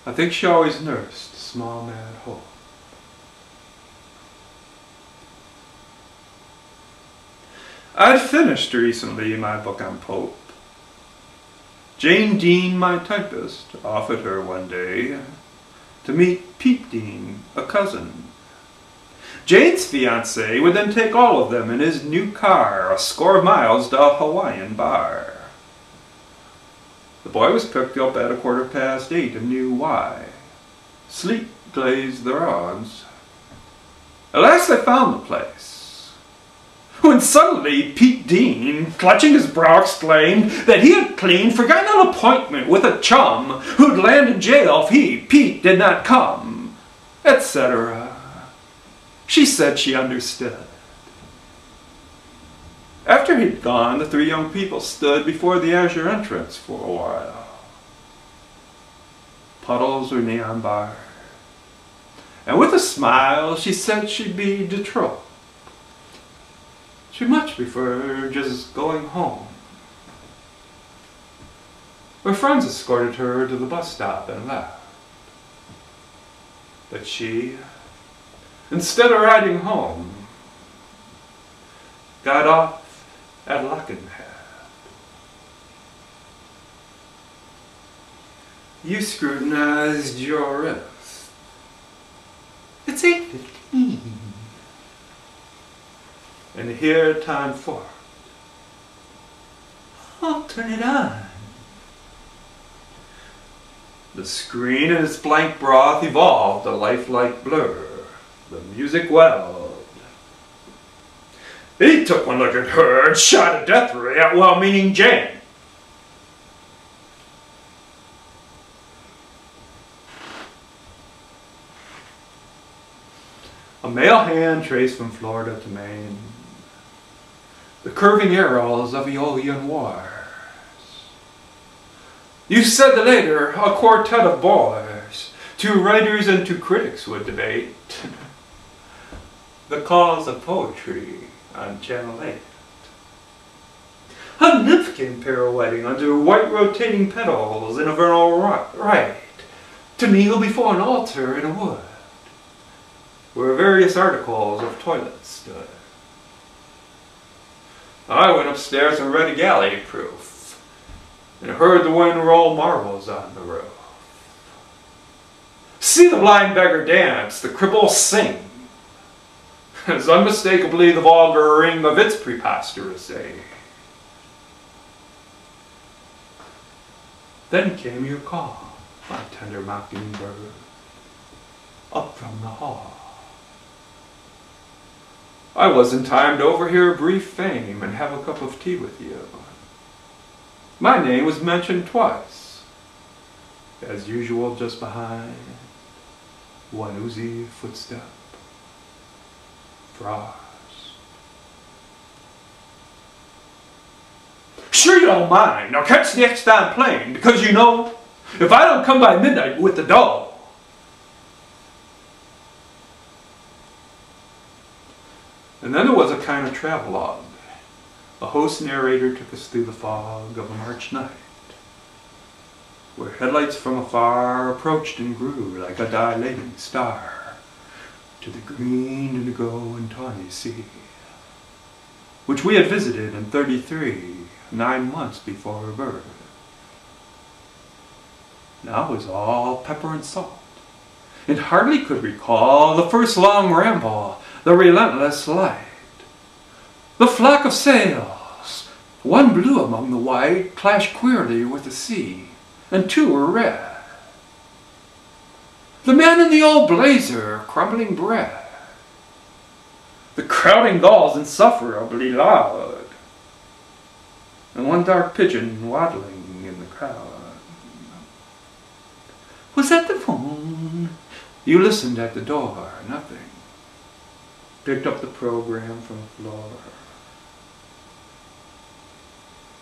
I think she always nursed a small mad hope. I'd finished recently my book on Pope. Jane Dean, my typist, offered her one day to meet Pete Dean, a cousin. Jane's fiancé would then take all of them in his new car a score of miles to a Hawaiian bar. The boy was picked up at 8:15 and knew why. Sleep glazed their eyes. At last they found the place, when suddenly Pete Dean, clutching his brow, exclaimed that he had clean forgotten an appointment with a chum who'd land in jail if he, Pete, did not come, etc. She said she understood. After he'd gone, the three young people stood before the azure entrance for a while. Puddles were neon bars, and with a smile she said she'd be de trop. She'd much prefer just going home. Her friends escorted her to the bus stop and left. But she, instead of riding home, got off at Luckenhead. You scrutinized your wrist. It's 8:15. And here time forked. I'll turn it on. The screen in its blank broth evolved a lifelike blur. The music welled. He took one look at her and shot a death ray at well-meaning Jane. A male hand traced from Florida to Maine the curving arrows of Aeolian wars. You said that later a quartet of boys, 2 writers and 2 critics would debate the cause of poetry on Channel 8. A nymph pirouetting under white rotating petals in a vernal rite to kneel before an altar in a wood where various articles of toilets stood. I went upstairs and read a galley proof and heard the wind roll marbles on the roof. See the blind beggar dance, the cripple sing, as unmistakably the vulgar ring of its preposterousy. Then came your call, my tender mockingbird, up from the hall. I was in time to overhear a brief fame and have a cup of tea with you. My name was mentioned twice, as usual just behind one oozy footstep. Frost. Sure you don't mind. Now catch the next time plane, because you know, if I don't come by midnight with the dough. And then there was a kind of travelogue. A host narrator took us through the fog of a March night, where headlights from afar approached and grew like a dilating star to the green indigo and tawny sea, which we had visited in 33, 9 months before her birth. Now it was all pepper and salt, and hardly could recall the first long ramble, the relentless light, the flock of sails. One blue among the white clashed queerly with the sea, and 2 were red. The man in the old blazer, crumbling bread. The crowding gulls insufferably loud, and 1 dark pigeon waddling in the crowd. Was that the phone? You listened at the door, nothing. Picked up the program from the floor.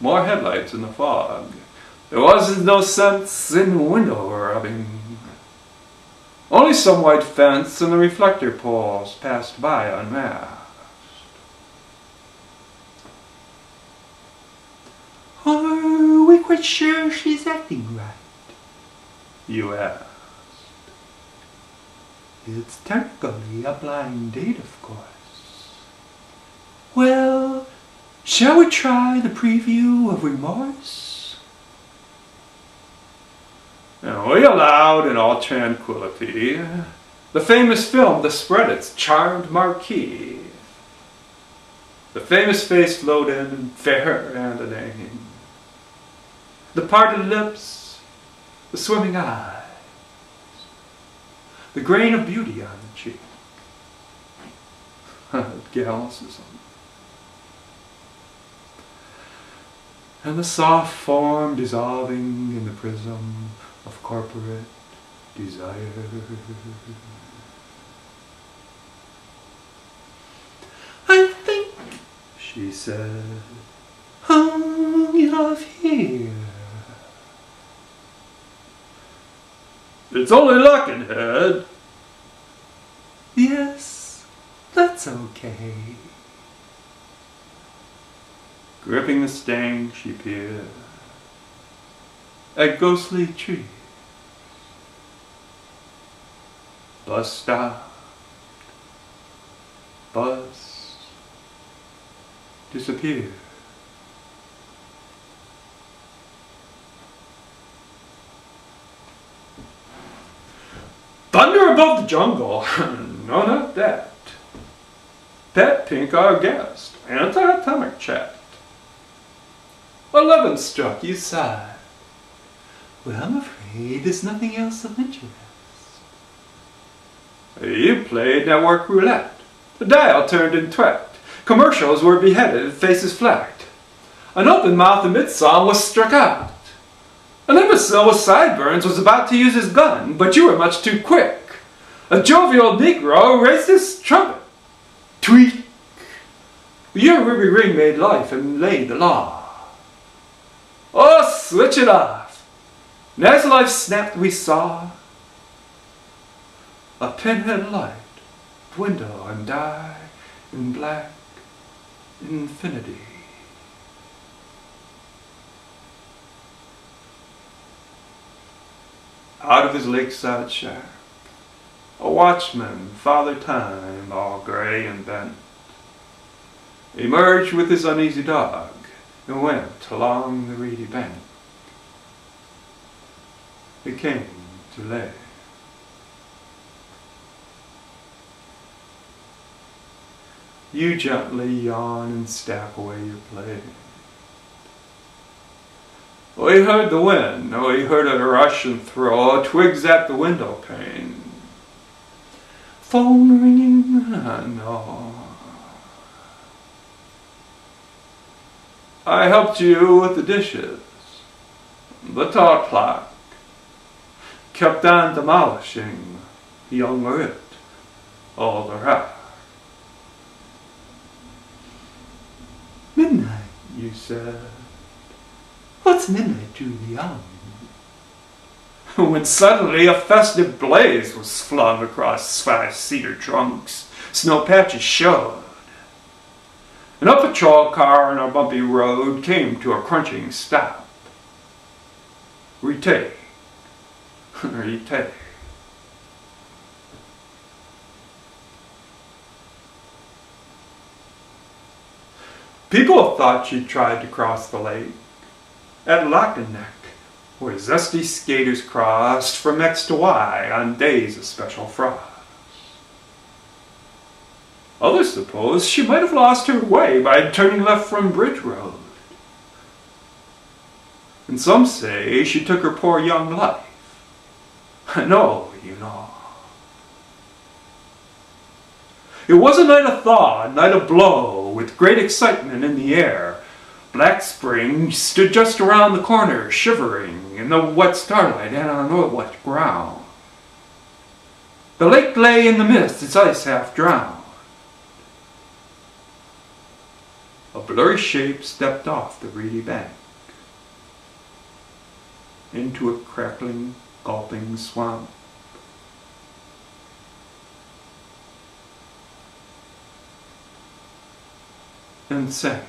More headlights in the fog. There was no sense in window rubbing. Only some white fence and the reflector poles passed by unmasked. Are we quite sure she's acting right? You asked. It's technically a blind date, of course. Well, shall we try the preview of Remorse? And we allowed in all tranquility the famous film to spread its charmed marquee. The famous face flowed in, fair and inane. The parted lips, the swimming eyes, the grain of beauty on the cheek. Gallicism. And the soft form dissolving in the prism of corporate desire. I think, she said, we love here. It's only Luckenhead. Yes, that's okay. Gripping the stang, she peered at ghostly trees. Bus stopped. Bus disappeared. Thunder above the jungle. No, not that. Pat Pink, our guest. Anti-atomic chat. 11 struck, you sighed. Well, I'm afraid there's nothing else of interest. You played network roulette. The dial turned and tweaked. Commercials were beheaded, faces flacked. An open-mouthed mid-song was struck out. An imbecile with sideburns was about to use his gun, but you were much too quick. A jovial Negro raised his trumpet. Tweak! Your ruby ring made life and laid the law. Oh, switch it off! And as life snapped, we saw a pinhead light dwindle and die in black infinity. Out of his lakeside shack, a watchman, Father Time, all gray and bent, emerged with his uneasy dog and went along the reedy bank. It came to lay. You gently yawn and stack away your plate. We heard the wind, we heard it rush and throw twigs at the window pane. Phone ringing, no. I helped you with the dishes. The tall clock kept on demolishing young Rit, all the rest. Midnight, you said. What's midnight to the young? When suddenly a festive blaze was flung across 5 cedar trunks, snow patches showed. And a patrol car on a bumpy road came to a crunching stop. Retake. Retake. People thought she tried to cross the lake at Lockenneck, where zesty skaters crossed from X to Y on days of special frost. Others suppose she might have lost her way by turning left from Bridge Road. And some say she took her poor young life. No, you know. It was a night of thaw, a night of blow, with great excitement in the air. Black Spring stood just around the corner, shivering in the wet starlight and on the wet ground. The lake lay in the mist, its ice half drowned. A blurry shape stepped off the reedy bank into a crackling, gulping swamp. And sank.